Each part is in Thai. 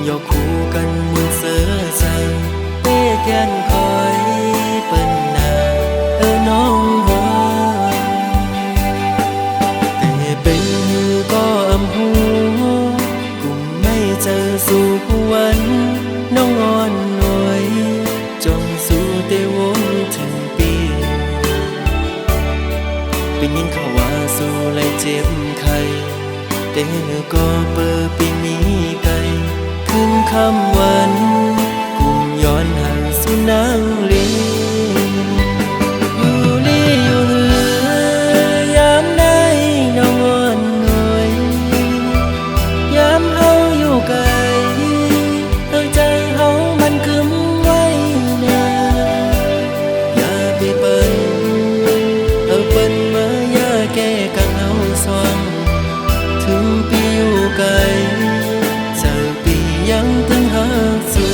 ยอคู่กันมุนเสือใส่เป้แกนคอยเปิ้นนาน้องหัวแต่เป็นก็อำหูกุมไม่เจอสู่วันน้องอ่อนหน่วยจงสู่เตวงถึงปีเป็นยินเขาว่าสู่ไล่เจ็บไข้แต่ก็เปิดปีมีไกลขึ้นคำวันกุมย้อนห่างสู่นางลีอยู่ลีอยู่เหือยามได้น้องอ่อนหน่วยยามเฮาอยู่ไกลใจเฮามันกึมไว้นาอย่าไปเปิ้นเปิ้นมาอย่าแก้กังเฮาสว่างถึงปีอยู่ไกลเจอปียังตึงหาสู่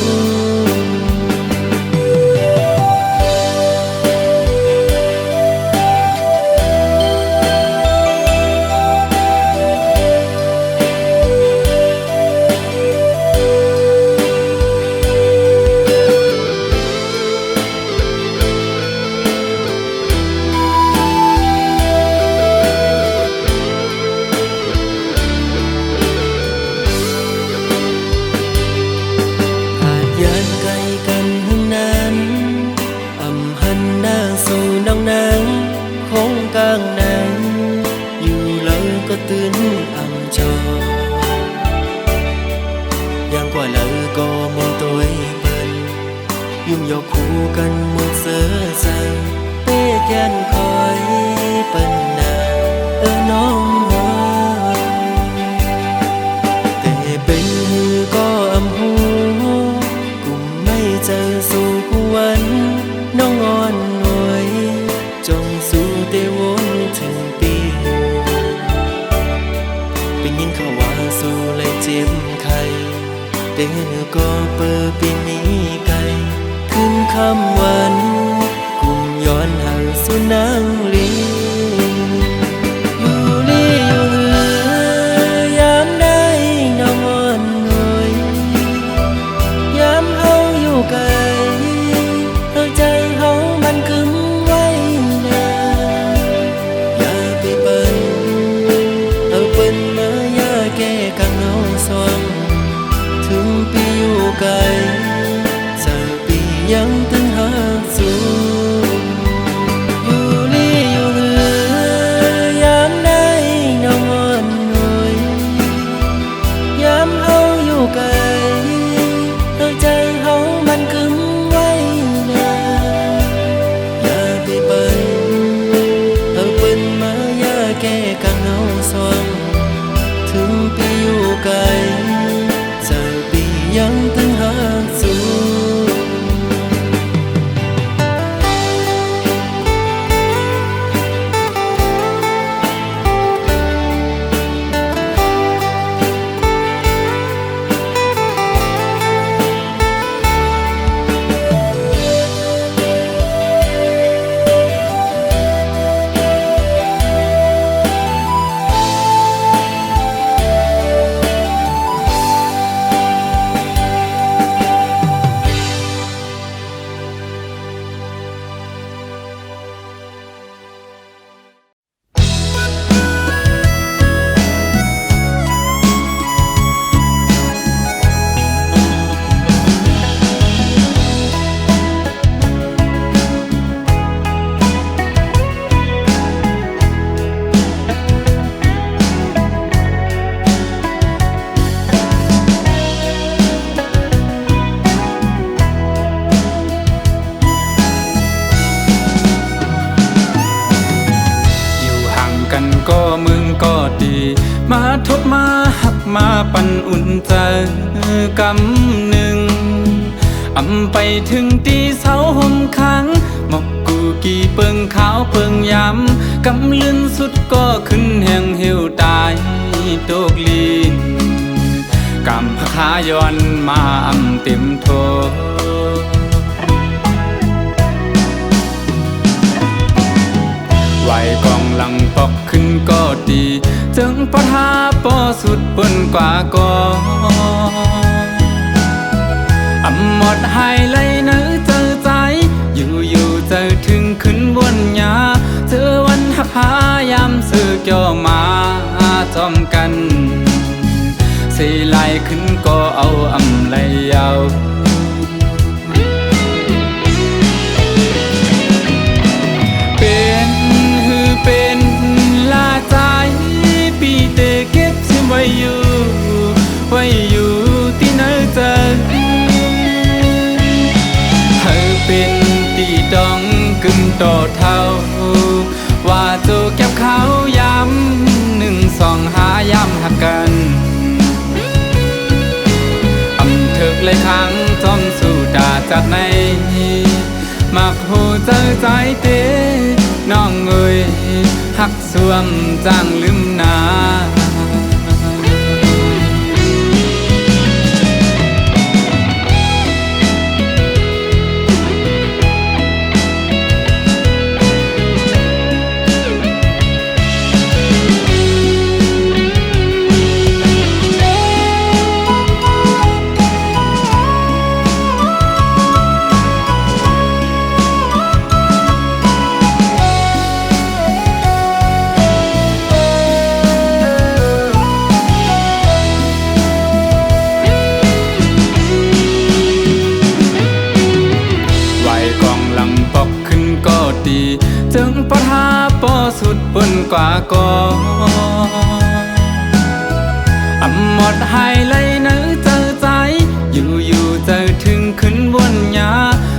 ตื่นอ่ำจอยังกว่าเลยก็มองตัวเปิ้นยุ่มยอคู่กันมุนเสือใส่เป้แกนคอยเปิ้นนาน้องหัวแต่เป็นก็อำหูกุมไม่เจอสู่วันน้องอ่อนหน่วยจงสู่เตวงถึงปีเป็นยินเขาว่าสู่ไล่เจ็บไข้แต่ก็เปิดปีมีไกลขึ้นคำวันกุมย้อนห่างสู่นางลีอยู่ลีอยู่เหือยามได้น้องอ่อนหน่วยยามเฮาอยู่ไกลใจเฮามันกึมไว้นาอย่าไปเปิ้นเปิ้นมาอย่าแก้กังเฮาสว่างถึงปีอยู่ไกลเจอปียังตึงหาสู่อยู่ลีอยู่เหือยามได้น้องอ่อนหน่วยยามเฮาอยู่ไกลใจเฮามันกึมไว้นาอย่าไปเปิ้นเปิ้นมาอย่าแก้กังเฮาสว่างถึงปีอยู่ไกลเจอปียังตึงหาสู่ก็มึงก็ดีมาทบมาหักมาปั่นอุ่นใจกำหนึ่งอำไปถึงตีเสาห่มค้างหมอกกูกี่เปิงขาวเปิงย้ำกำลื่นสุดก็ขึ้นแห่งเหี่ยวตายตกลีนกำพะขาย้อนมาอำเต็มโทไหวกองหลังปอกขึ้นก็ดีจึงปะทาปอสุดเปิ้นกว่าก่อน ดหายเลยเนื้อเจอใจอยู่เจอถึงขึ้นบนยาเจอวันหักหายามซื้อเกี่ยวมาจอมกันสีลายขึ้นก็เอาอำเลยเอาเป็นหือเป็นลาใจปีเตเก็บซิมไว้อยู่ที่เนื้อเจอเธอเป็นตีดองกึ่งโตเท่าว่าจูเก็บเขาย้ำ1 2 5ย้ำหักกันอำถึกเลยครั้งจอมสู่ดาจากในมักหูเจอใจเต้น้องเอ่ยหักสวมจางลืมนาจึงปัญหาปอสุดบนกว่าก่ออำหมดหายเลยเนื้อเจอใจอยู่เจอถึงขึ้นบนยา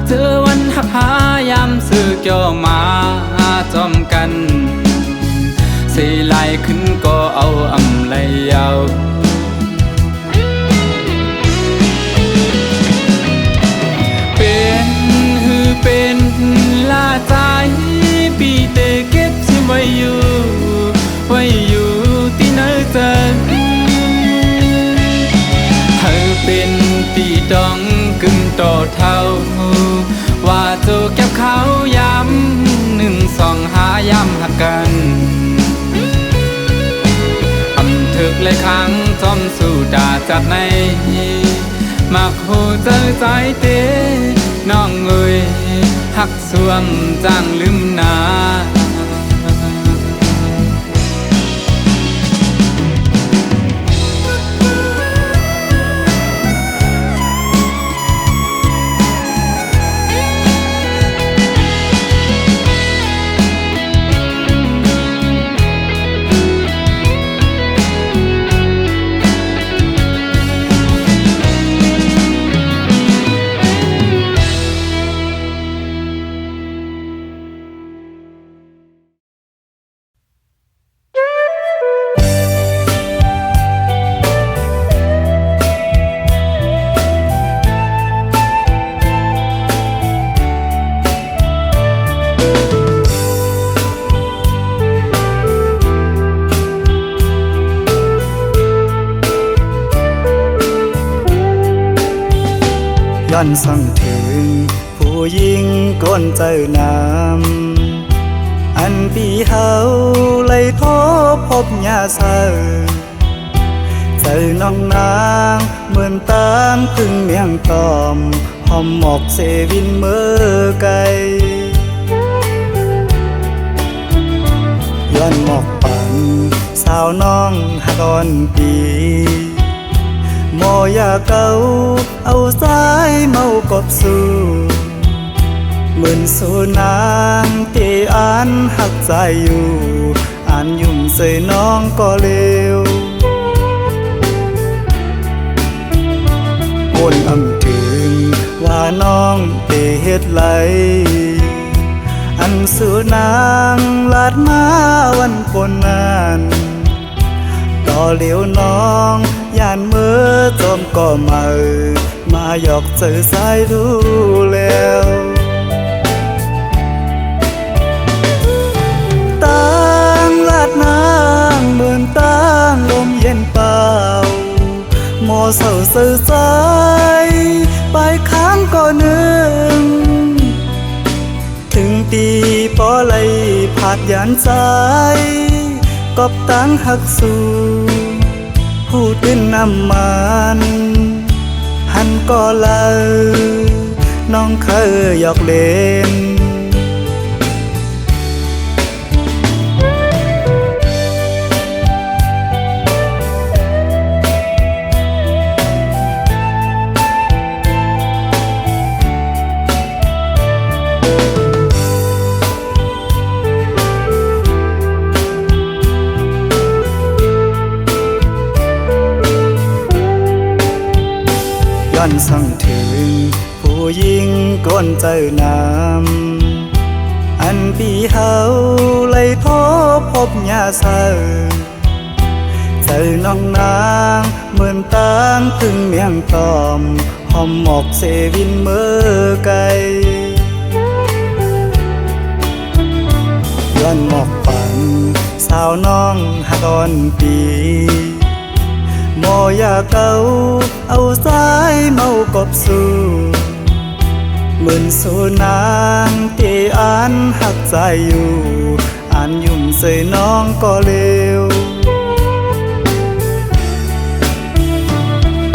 เจอวันหักหายามซื้อเกี่ยวมาจอมกันสีลายขึ้นก็เอาอำเลยเอาเป็นหือเป็นลาใจปีเตเก็บซิมไว้อยู่ที่เนื้อเจอเธอเป็นตีดองกึ่งโตเท่าว่าจูเก็บเขาย้ำ1 2 5ย้ำหักกันอำถึกเลยครั้งจอมสู่ดาจากในมักหูเจอใจเต้น้องเอ่ยหักสวมจางลืมนาย้อนสั่งถึงผู้หญิงก้นเจอน้ำอันปีเฮาเลยโทพบยาเสอเจอน้องนางเหมือนตามพึ่งเมียงตอมหอมหมอกเสวินเมื่อไกลย้อนหมอกปันสาวน้องหักอ่อนปีมอยาเก่าเอาสายเมากบสู่เหมือนสูนางที่อ่านหักใจอยู่อ่านยุ่มใส่น้องก็เลวคนอำถึงว่าน้องเตเฮ็ดไหลอันสูนางลาดมาวันปนนานต่อเหลียวน้องย่านเมื่อจอมก็มาหยอกเจอสายรู้แล้วตั้งลาดนางเหมือนตั้งลมเย็นเปล่าหมอเศร้าเสื่อใจไปค้างก็นึงถึงตีปอไหลผาดยานใจกบตั้งหักสู่ผู้ตื่นน้ำมันหันก็เลย น้องเคยหยอกเล่นย้อนส่องถึงผู้หญิงก้นเจอน้ำอันปีเฮาเลยโทพบยาเสาเจอน้องนางเหมือนตางถึงเมียงตอมหอมหมอกเซวินเมื่อไกลย้อนหมอกฝันสาวน้องหักอ่อนปีโมอยากเอาสายเมากบสู่เหมือนสู่นางที่อ่านหักใจอยู่อ่านยุ่มใส่น้องก็เร็ว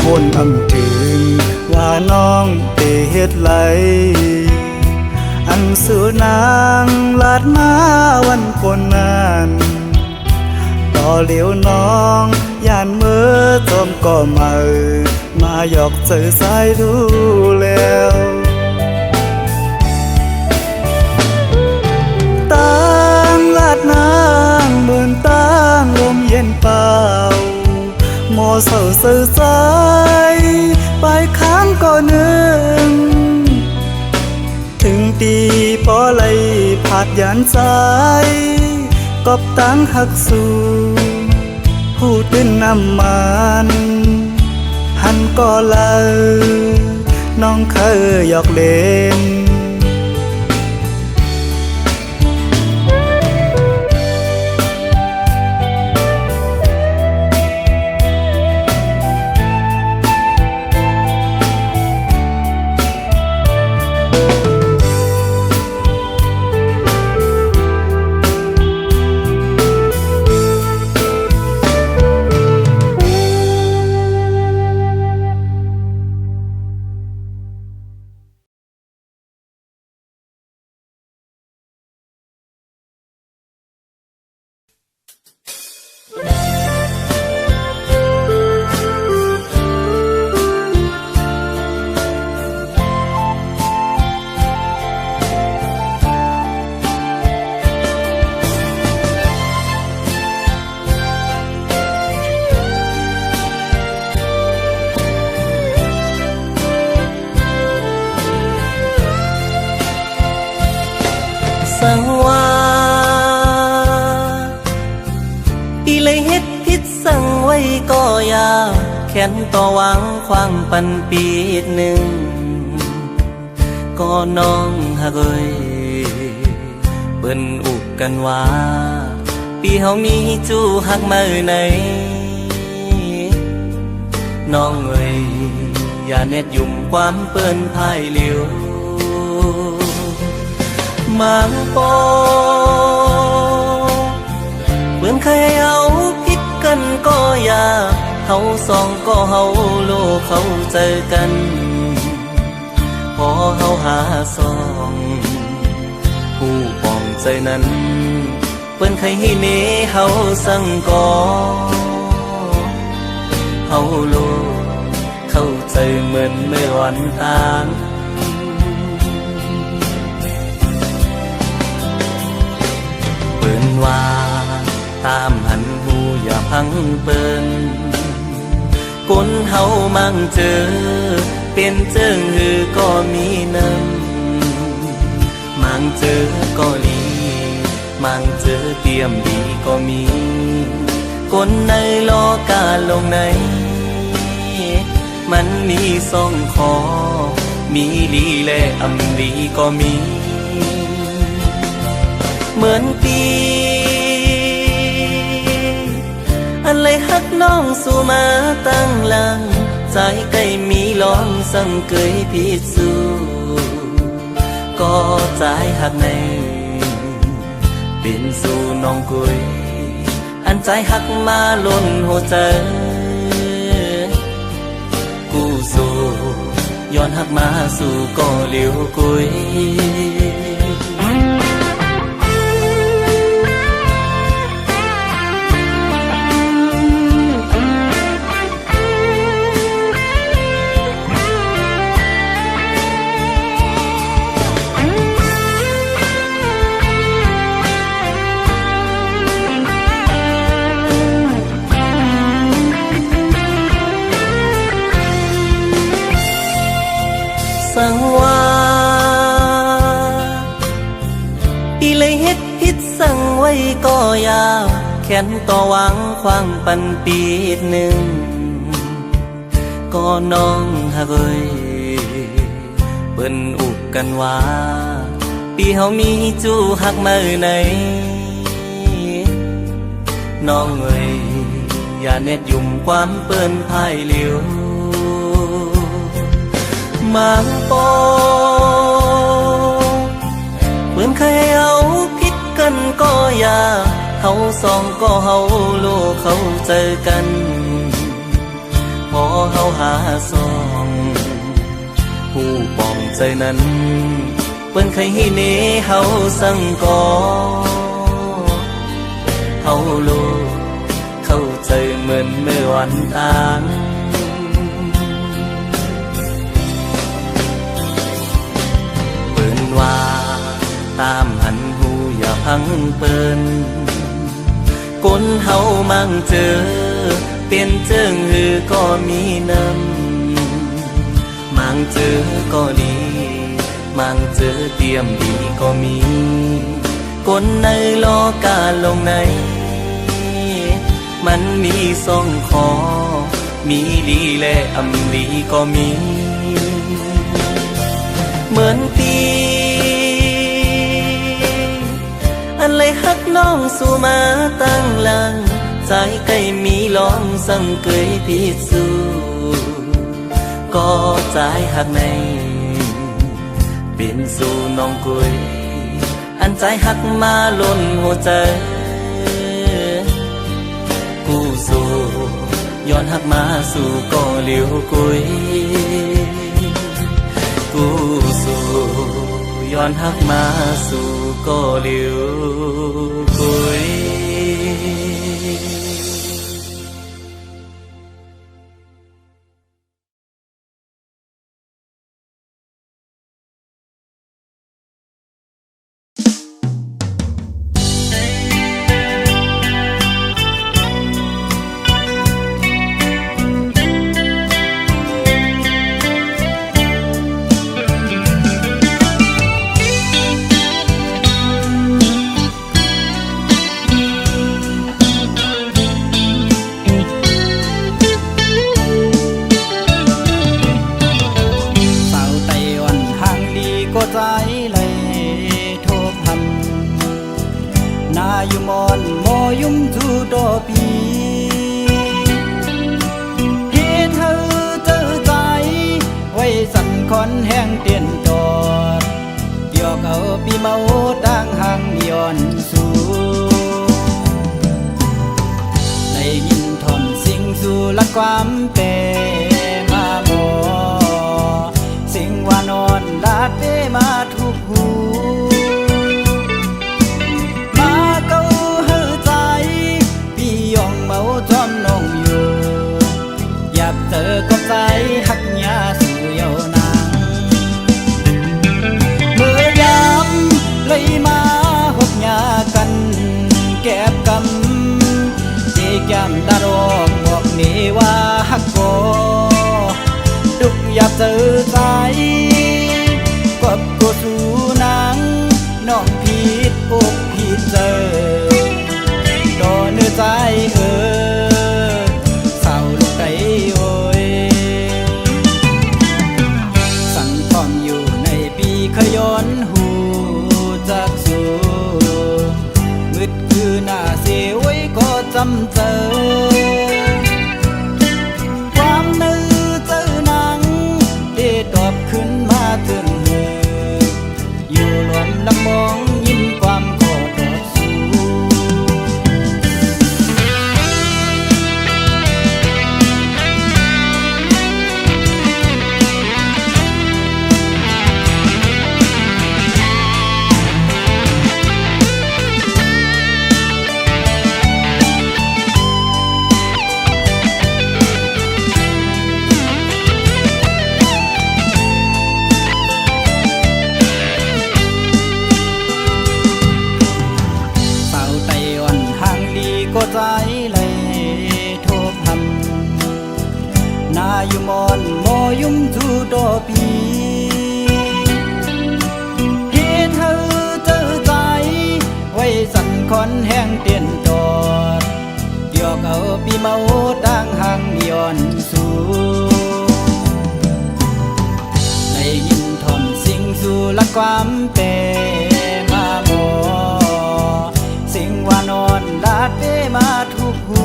วนอำถึงว่าน้องเตเฮ็ดไหลอันสู่นางลาดมาวันปนนั้นต่อเหลียวน้องย่านเมื่อจอมก็มาหยอกเจอสายดูแล้วตั้งลาดนางเหมือนตั้งลมเย็นเปล่าโมเศร้าเสื่อใจไปค้างก็นึงถึงตีปอไหลผาดยานใจกอบตั้งหักสู่ผู้ตื่นน้ำมันหันก็เลยน้องเคยหยอกเล่นสังว่าอีเลยเฮ็ดผิดสั่งไว้ก็อย่าแค้นต่อหวังความปันปีหนึ่งก็น้องหักเอ้ยเปิ้นอุกกันว่าปีเฮามีจู้หักมาไหนน้องเอ้ยอย่าเน็ดยุ่มความเปิ้นพายเหลียวมังโปเพื่อนเคยเอาผิดกันก็อย่าเฮาสองก็เฮาโลเขาเจอกันพอเฮาหาสองผู้ปองใจนั้นเพื่อนเคยให้เนเฮาสั่งก่อเฮาโลเข้าใจเหมือนเมื่อวันต่างเปิ้นว่าตามหันหูอย่าพังเปิ้นคนเฮามั่งเจอเป็นเจิงหือก็มีน้ำมั่งเจอก็ลีมั่งเจอเตรียมดีก็มีคนในโลกาลงในมันมีสองคอมีลีและอำลีก็มีเหมือนปีอันเลยฮักน้องสู่มาตั้งหลังใจใกล้มีล้อมสั่งเกยพิสูก็ใจฮักในเป็นสู่น้องกุยอันใจฮักมาล้นหัวใจกูสู่ ย้อนหักมาสู่ก็เหลียวกุยสังว่าอีเลยเฮ็ดผิดสั่งไว้ก็ยาวแขนต่อหวังความปันปีหนึ่งก็น้องฮักเอ้ยเปิ้นอุกกันว่าปีเฮามีจูฮักมาไหนน้องเอ้ยอย่าเน็ดยุ่มความเปิ้นพายเหลียวมังโปเพื่อนเคยเอาผิดกันก็อย่าเขาสองก็เฮาโลกเขาเจอกันพอเฮาหาสองผู้ปองใจนั้นเพื่อนเคยให้เนเฮาสั่งก่อเฮาโลกเข้าใจเหมือนเมื่อวันต่างว่าตามหันหูอย่าพังเปิ้นก้นเฮามั่งเจอเปลี่ยนเจิงหือก็มีน้ำมั่งเจอก็ดีมั่งเจอเตรียมดีก็มีก้นในลอกาลงในมันมีสองคอมีดีและอำดีก็มีเหมือนปีอันเลยฮักน้องสู่มาตั้งหลังใจใกล้มีลองสั่งเกยพิสูก็ใจฮักในเป็นสู่น้องกุยอันใจฮักมาล้นหัวใจกูสู่ย้อนฮักมาสู่ก็เหลียวกุยกูสู่ย้อนหักมาสู่ก็เหลียวกุยอยู่มอนโมยุ่มจูโดปีเฮ็ดเธอเจอใจไว้สั่นคอนแห้งเตียนจอดยอกเอาปีเมาตั้งห่างย้อนสู่ได้ยินทอนสิ่งสู่ลักความเปมาโมสิ่งว่านอนลาดเปมาทุกหูเจอกับใจหักยาสู่เยาวนางเมื่อยามเลยมาหกยากันแก็บกำเจกยามดารองบอกนี่ว่าหักก็ดุกอยากเจอใจกับกูสู่นางน้องผิดอกผิดเจอต่อเนื้อใจเศร้าลูกใจขย้อนหูจากสู่มืดคือหน้าเสียไว้ก็จำเจอความนึกเจอหนังได้ตอบขึ้นมาถึงหูอยู่รวมลำมองยิ้มความขอตอบสู่ ดอพีเหตุเธอเจอใจไว้สั่นคอนแห้งเตียนจอดเกี่ยวเอาปีเมาตั้งห่างย้อนสู่ได้ยินทอนสิ่งสู่ละความเปมาบอสิ่งว่านอนลาดเปมาทุกหู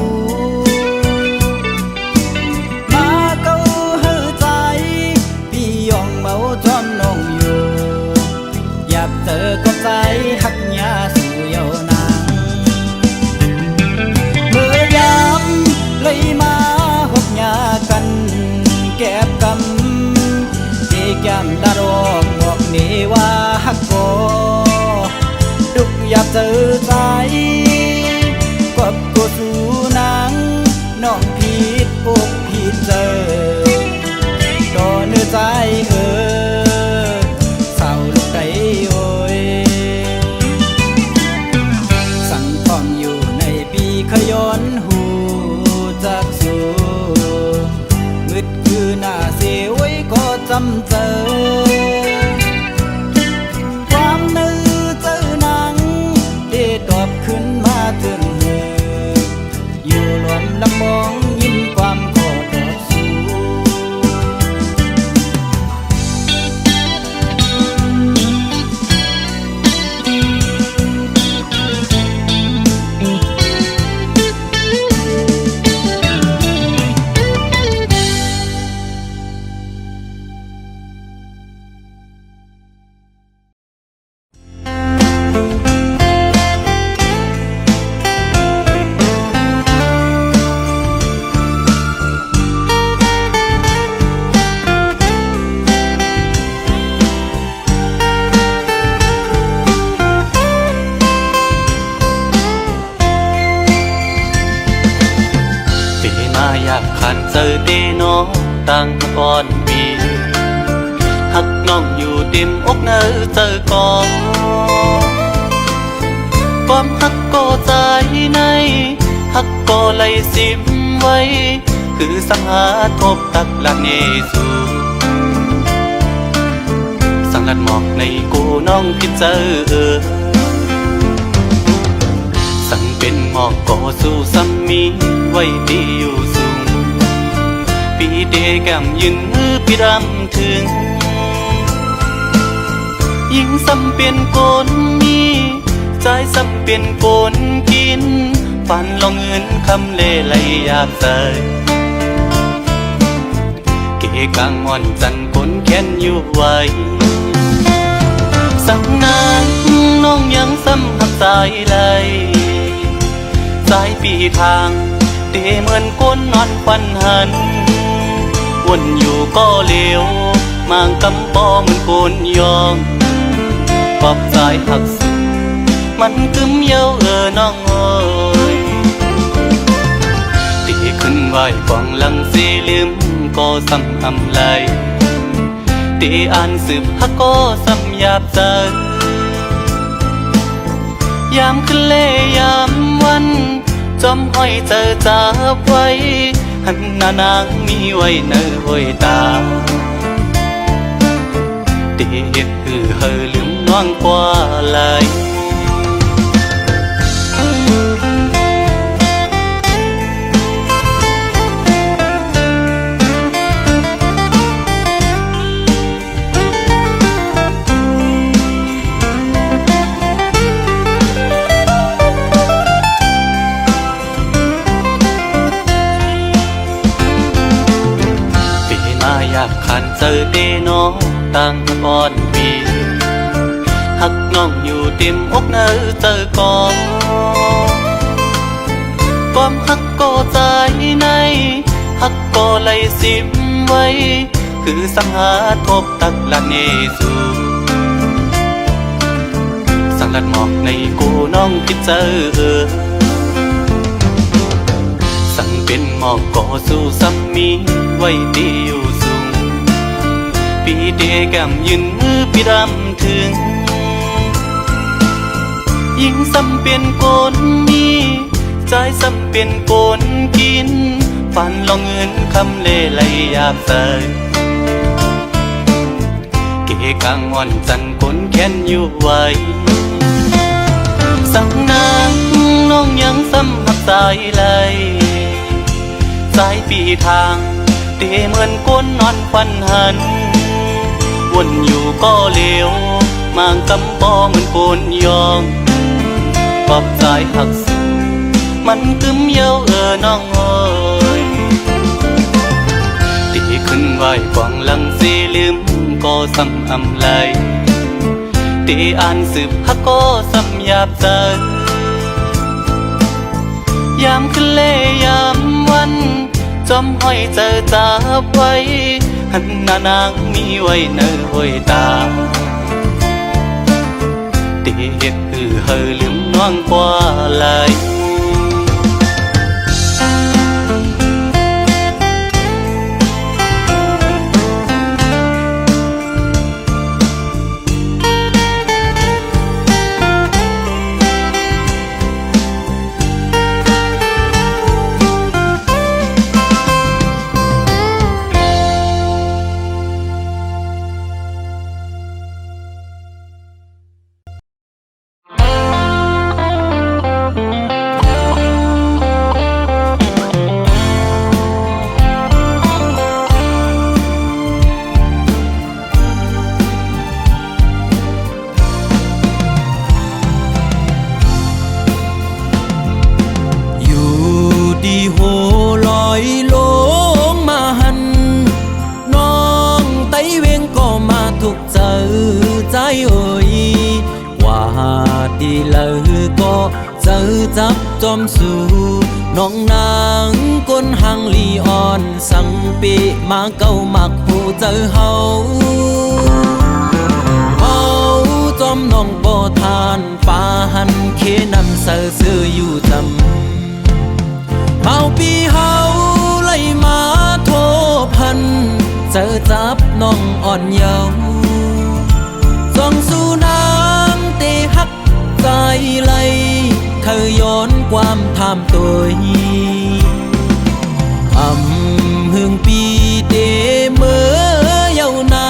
มาเก้าเฮือใจพี่ยองเมาจอมน้องอยู่อยากเจอกับใจหักยาสู่เยาวนางเมื่อยามเลยมาหกยากันแก็บกำที่แก้มดารองบอกนี่ว่าหักก็ดุกอยากเจอใจกบกูสู่นางน้องผิดอกผิดเจอต่อเนื้อใจเศร้าลูกใดโอยสั่งความอยู่ในปีขย้อนหูจากสู่มืดคือหน้าเสียไว้ก็จำเจอความนึกเจอหนังได้ตอบขึ้นมาถึงเธออยู่รวมลำมองยิ้มความขอตอบสู่อยากขันเจอเดน้องตั้งก่อนปีหักน้องอยู่เต็มอกเนอเจอก่อนความหักก็ใจในหักก็ไหลสิมไว้คือสังหาทบตักหลักเนสูสังลัดหมอกในกูน้องพิเจอสั่งเป็นหมอกก็สู้ซ้ำมีไว้ดีอยู่สูงปีเดแก้มยืนมือพี่รำถึงยิ่งซ้ำเป็นโกนมีใจซ้ำเป็นโกนกินฝันลองเงินคำเล่ไหลอยากใส่เกกางอ่อนจันคนแค้นอยู่ไว้สั่งนางน้องยังซ้ำหักใจไหลสายปีทางเดเหมือนก้นนอนควันหันวนอยู่ก็เลี้ยวมางกำปอเหมือนโกนยองปอบสายหักสุดมันกึมเย้าน้องเอ้ยตีขึ้นไหวกองหลังเสียลืมก็ซ้ำอำไรตีอ่านสืบฮักก็ซ้ำหยาบใจยามคืนเล่ยามวันจอมอ้อยเจอจับไว้หันหน้านางมีไว้เนอห้อยตาเด็กคือเฮอลืมน้องกว่าไหลอยากขันเจอเดน้องตั้งก่อนปีหักน้องอยู่เต็มอกเนอเจอก่อนความหักก็ใจในหักก็ไหลสิมไว้คือสังหาทบตักละเนสูสังลัดหมอกในกูน้องพิเจอสั่งเป็นหมอกก็สู้ซ้ำมีไว้ดีอยู่สูงปีเดแก้มยืนมือพี่รำถึงยิ่งซ้ำเป็นโกนมีใจซ้ำเป็นโกนกินฝันลองเงินคำเล่ไหลอยากใส่ กลางอ่อนจันคนแค้นอยู่ไว้สั่งนางน้องยังซ้ำหักสายไหลสายปีทางเตเหมือนก้นนอนควันหันวนอยู่ก็เลวมางกำปอเหมือนโกนยองปอบสายหักสูมันกึมเย้าน้องเอ้ยตีขึ้นไหวกวางหลังสีลืมก็ซ้ำอำไหลตีอ่านสืบฮักก็ซ้ำหยาบใจยามขึ้นเล่ยามวันจอมห้อยเจอจับไว้หันหน้านางมีไว้เนื้อห้อยตาตีเฮ็ดเฮอลืมน้องกว่าไหลดีเลยก็เจอจับจอมสู่น้องนางก้นหังลีอ่อนสังปีมาเก้ามักหูเจอเฮาจอมน้องบ่ทานป่าหันเคนำเสือซื้ออยู่จำเมาปีเฮาไล่มาโทพันเจอจับน้องอ่อนเยาว์ส่องสู่นางเตหักใจไหลเคยย้อนความทำตัวหึงปีเดเมื่อเยาวนา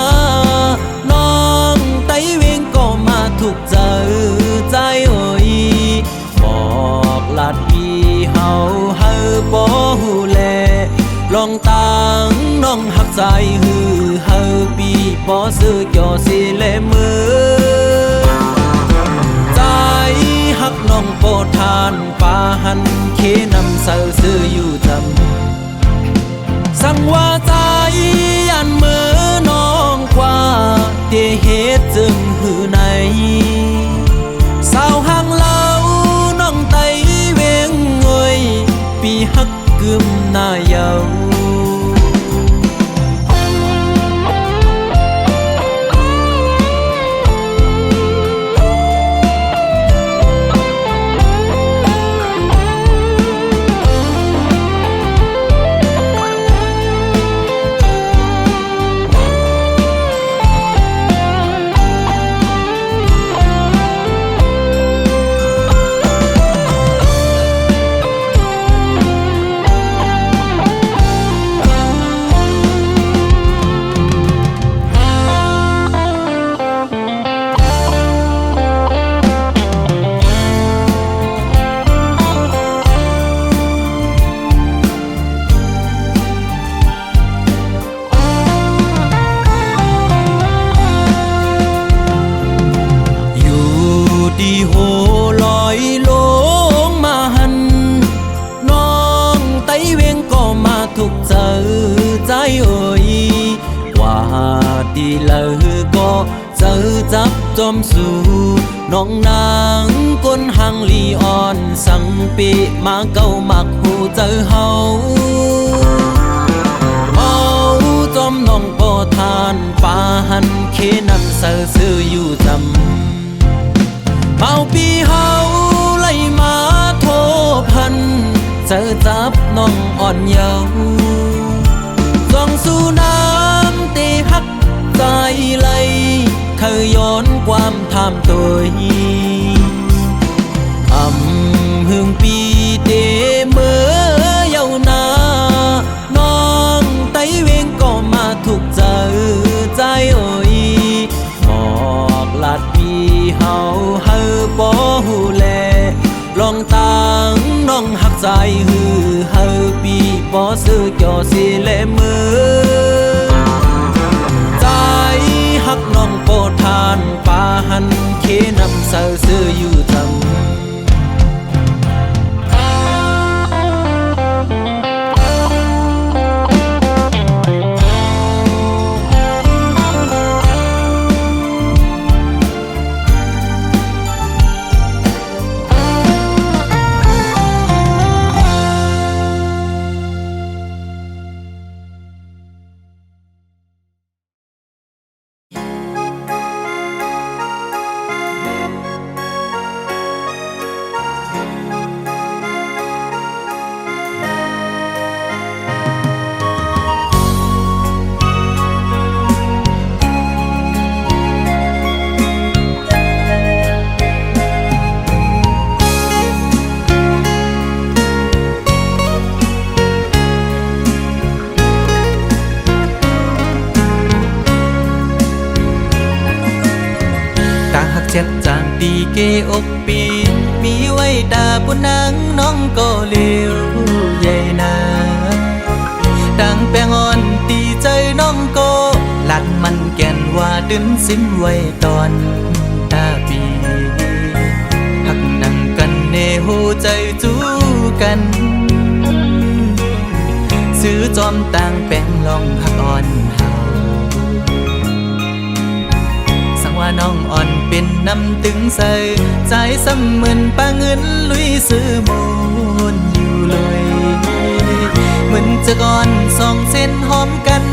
นน้องไตเวงก็มาถูกเจอใจโอ้ยบอกลาดพี่เฮาเฮอบ่หูแลลองตังน้องหักใจฮือเฮอปีบ่ซื้อจ่อสิเลมือฮักน้องโปทานป่าหันเคนำเสือซื้ออยู่จำสั่งว่าใจยันเมื่อน้องกว่าเดเหตุจึงหือในสาวห่างเล่าน้องไตเวงเงยปีฮักกึมหน้าเยาดีโหลอยลงมาหันน้องไตเวงก็มาถูกเจอใจโอ้ยว่าดีเลยก็เจอจับจอมสู่น้องนางก้นหังลีอ่อนสังปีมาเก้ามักหูเจอเฮาจอมน้องบ่ทานป่าหันเคนำเสือซื้ออยู่จำเมาปีเฮาไล่มาโทพันเจอจับน้องอ่อนเยาว์ส่องสู่น้ำเตหักใจไหลเคยย้อนความทำตัวหึงปีเดเมื่อเยาวนานน้องไตเวงก็มาถูกเจอใจโอ้ยบ ายฮือเฮาปีบ่ซื้อจอสิเลมือใจฮักน้องโปทานปาหันเคนำเสาซื้ออยู่ทำเจ็ดจางปีเกอกปีมีไว้ดาบุนางน้องก็เลี้ยวใหญ่นาดังแปงอ่อนตีใจน้องก็หลัดมันแก่นว่าดึนสิ้นไว้ตอนตาปีหักนั่งกันเนหูใจจูกันซื้อจอมต่างแปงลองหักอ่อนว่าน้องอ่อนเป็นน้ำตึงใส่ใจซ้ำเหมือนปลาเงินลุยซื้อมูนอยู่เลยเหมือนจะก่อนสองเส้นหอมกัน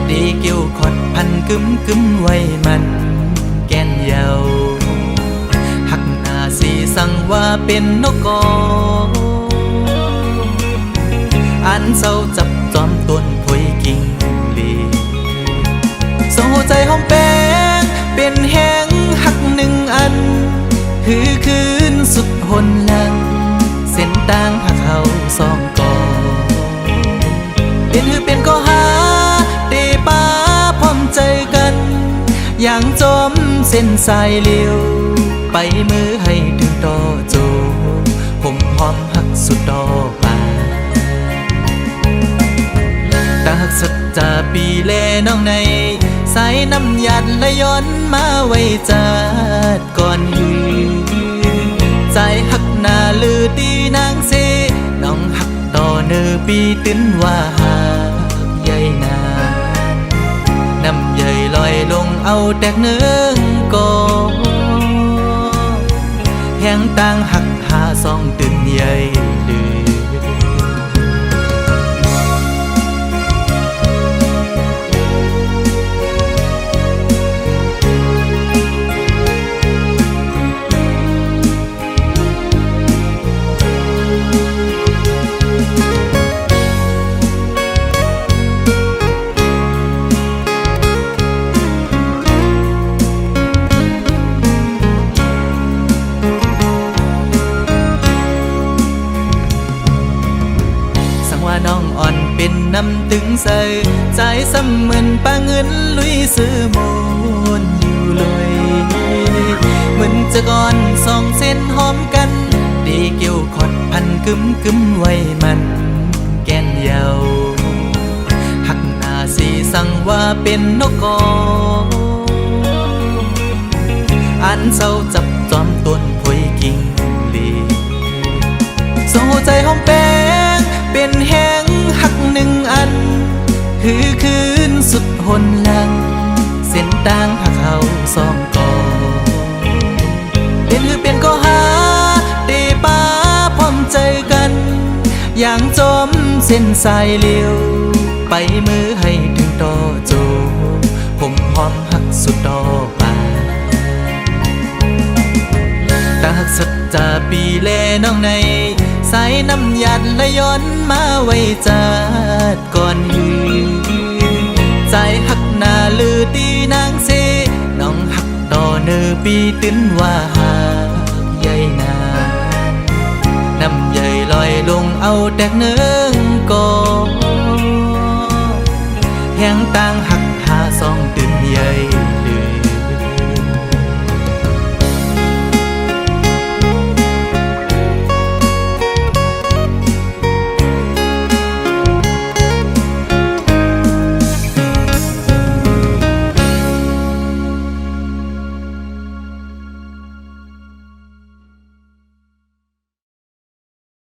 ดีเกี่ยวขอดพันกึมไว้มันแก่นเยาหักหน้าสีสั่งว่าเป็นนกกออันเศร้าจับจอมต้นพวยกิ่งลีโซ่ใจหอมแป้งเป็นแห้งหักหนึ่งอันคือคืนสุดหนหลังเส้นต่างหักเขาสองกอเป็นก็หาเตป้าพร้อมใจกันอย่างจมเส้นสายเลี้ยวไปมือให้ถึงต่อโจผมหอมหักสุดดอกป่าตาหักสัจจาปีแลน้องในสายน้ำหยัดและย้อนมาไว้จัดก่อนหือใจหักหน้าลือดีนางเสน้องหักต่อเนื้อปีตื้นว่าหากใหญ่นาน้ำใหญ่ลอยลงเอาแตกเนื้อกอแห้งต่างหักหาสองตื่นใหญ่ลือน้องอ่อนเป็นน้ำตึงใส่ใจซ้ำเหมือนปลาเงินลุยซื้อมูนอยู่เลยเหมือนจะก่อนสองเส้นหอมกันดีเกี่ยวขอดพันกึมไว้มันแก่นเยาหักหน้าสีสั่งว่าเป็นนกกออันเศร้าจับจอมต้นพวยกิ่งลีโซ่ใจหอมแป้งเป็นแห้งหักหนึ่งอันคือคืนสุดหนหลังเส้นต่างหักเขาสองกอเป็นก็หาเตป้าพร้อมใจกันอย่างจมเส้นสายเลี้ยวไปมือให้ถึงต่อโจผมหอมหักสุดดอกป่าตาหักสัจจาปีแลน้องในสายน้ำหยัดและย้อนมาไว้จัดก่อนหือใจหักหน้าลือดีนางเสน้องหักต่อเนื้อปีตื้นว่าหากใหญ่นาน้ำใหญ่ลอยลงเอาแตกเนื้อกอแห้งต่างหัก